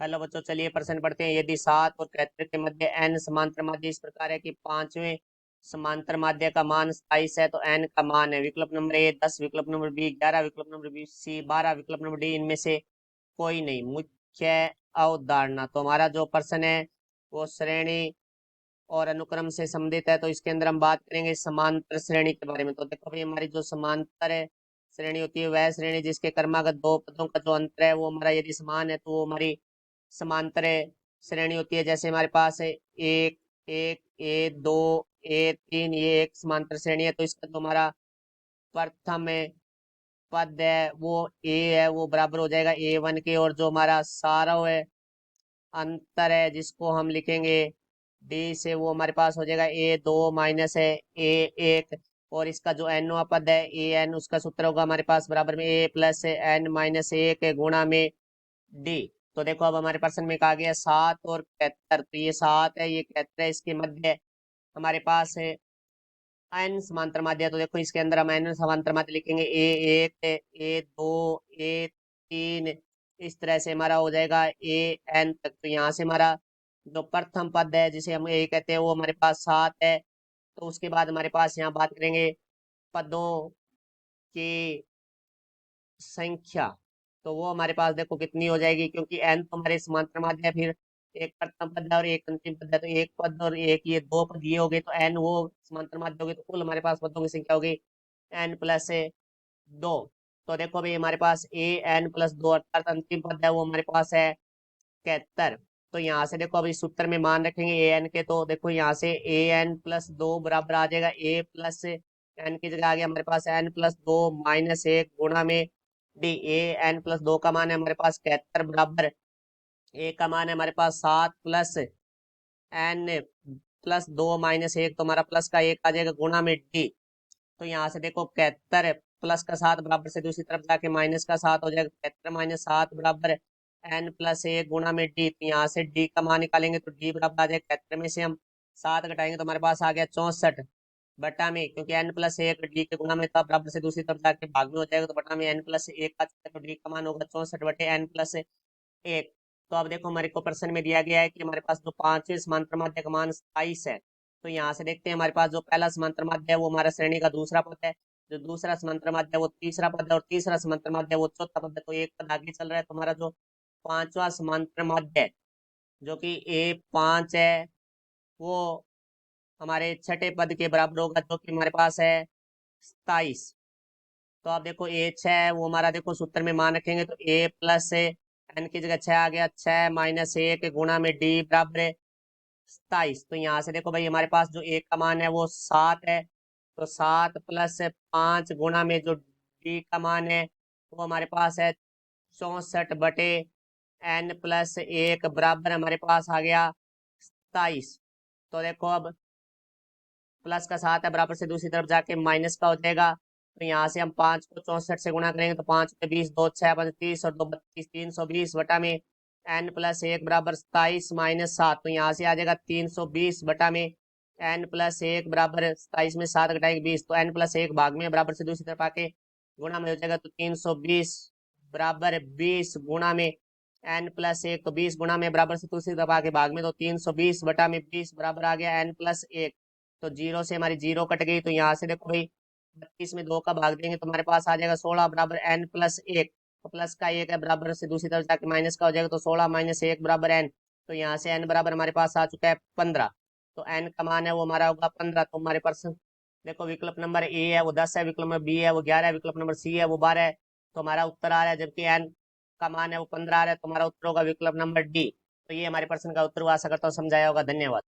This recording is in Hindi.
हेलो बच्चों, चलिए प्रश्न पढ़ते हैं। यदि 7 और 73 के मध्य n समांतर माध्य इस प्रकार है कि पांचवें समांतर माध्य का मान 27 है, तो n का मान है विकल्प नंबर ए 10, विकल्प नंबर बी 11, विकल्प नंबर बी सी 12, विकल्प नंबर डी इनमें से कोई नहीं। मुख्य अवधारणा, तो हमारा जो प्रश्न है वो श्रेणी और अनुक्रम से संबंधित है। तो इसके अंदर हम बात करेंगे समांतर श्रेणी के बारे में। तो देखो भाई, हमारी जो समांतर है श्रेणी होती है वह श्रेणी जिसके क्रमागत दो पदों का जो अंतर है वो हमारा यदि समान है तो वो हमारी समांतर श्रेणी होती है। जैसे हमारे पास है एक एक ए दो ए तीन, ये एक समांतर श्रेणी है। तो इसका जो हमारा प्रथम पद है वो ए है, वो बराबर हो जाएगा A1 के। और जो हमारा सारव है अंतर है जिसको हम लिखेंगे डी से, वो हमारे पास हो जाएगा A2 माइनस है A1। और इसका जो एनवा पद है AN, उसका सूत्र होगा हमारे पास बराबर में A प्लस N माइनस 1 गुणा में डी। तो देखो अब हमारे प्रश्न में कहा गया 7 और 73, तो ये 7 है ये 73 है, इसके मध्य हमारे पास है एन समांतर माध्य। तो देखो इसके अंदर हम एन समांतर माध्य लिखेंगे A1 A2 A3, इस तरह से हमारा हो जाएगा AN तक। तो यहाँ से हमारा जो प्रथम पद है जिसे हम ए कहते हैं वो हमारे पास 7 है। तो उसके बाद हमारे पास यहाँ बात करेंगे पदों की संख्या। तो वो हमारे पास देखो कितनी हो जाएगी, क्योंकि एन तो हमारे समांतर माध्य है, फिर एक प्रथम पद है और एक अंतिम पद है। तो एक पद और एक ये दो पद ये हो गए, तो एन वो समांतर माध्य हो गए। तो कुल हमारे पास पदों की संख्या हो गई एन प्लस 2। तो देखो भाई, हमारे पास AN+2 अर्थात अंतिम पद है वो हमारे पास है 71। तो यहाँ से देखो अभी सूत्र में मान रखेंगे AN के। तो देखो यहाँ से AN+2 बराबर आ जाएगा A प्लस एन की जगह आ गया हमारे पास N+2 माइनस 1 गुणा में डी। AN+2 का मान है हमारे पास 71 बराबर ए का मान है हमारे पास 7 प्लस N+2 माइनस 1, तो हमारा प्लस का 1 आ जाएगा गुणा में डी। तो यहाँ से देखो 71 प्लस का 7 बराबर से दूसरी तरफ जाके माइनस का 7 हो जाएगा। 71 माइनस 7 बराबर N+1 गुणा में डी। तो यहाँ से डी का मान निकालेंगे तो डी बराबर आ जाएगा 71 में से हम 7 घटाएंगे तो हमारे पास आ गया 64 बटा में, क्योंकि N+1 डी के गुणा में था, बराबर से दूसरी तरफ जाके भाग में हो जाएगा। तो बटा में N+1 का, तो डी का मान होगा 64 बटे N+1। तो अब देखो हमारे को प्रश्न में दिया गया है कि हमारे पास जो पांचवें समांतर माध्य का मान 27 है। तो यहाँ से देखते हैं हमारे पास जो पहला समांतर माध्य है वो हमारा श्रेणी का दूसरा पद है, जो दूसरा समांतर माध्य है वो तीसरा पद है, और तीसरा समांतर माध्य है वो चौथा पद है। तो एक पद आगे चल रहा है। तो हमारा जो पांचवा समांतर माध्य है जो कि A5 है वो हमारे छठे पद के बराबर होगा, जो कि हमारे पास है 27। तो आप देखो A6 है वो हमारा देखो सूत्र में मान रखेंगे तो A प्लस एन की जगह 6 आ गया, 6 माइनस 1 गुणा में डी बराबर है 27। तो यहाँ से देखो भाई हमारे पास जो एक का मान है वो 7 है। तो 7 प्लस 5 गुणा में जो डी का मान है वो हमारे पास है 64 बटे N+1 बराबर हमारे पास आ गया 27। तो देखो अब प्लस का 7 है, बराबर से दूसरी तरफ जाके माइनस का हो जाएगा। तो यहाँ से हम 5 को 64 से गुणा करेंगे तो 5 में 20, 2 6 35 और 2 32, 320 बटा में N+1 बराबर 27 माइनस 7। तो यहाँ से आ जाएगा 320 बटा में N+1 बराबर 27 में 7 घटाएंगे 20, तो N+1 भाग में बराबर से दूसरी तरफ आके गुणा में हो जाएगा। तो 320 बराबर 20 गुणा में N+1, तो 20 गुणा में बराबर से दूसरी तरफ आके भाग में, तो 320 बटा में 20 बराबर आ गया N+1। तो जीरो से हमारी जीरो कट गई। तो यहाँ से देखो भाई 32 में 2 का भाग देंगे तो हमारे पास आ जाएगा 16 बराबर N+1। तो प्लस का 1 है, बराबर से दूसरी तरफ जाके माइनस का हो जाएगा। तो 16 माइनस 1 बराबर N। तो यहाँ से N बराबर हमारे पास आ चुका है 15। तो N का मान है वो हमारा होगा 15। तो हमारे पास देखो विकल्प नंबर ए है वो 10 है, विकल्प नंबर बी है वो 11 है, विकल्प नंबर सी है वो 12 है। तो हमारा उत्तर आ रहा है, जबकि N का मान है वो 15 आ रहा है। तो हमारा उत्तर होगा विकल्प नंबर डी। तो ये हमारे प्रश्न का उत्तर हुआ। आशा करता हूँ समझाया होगा। धन्यवाद।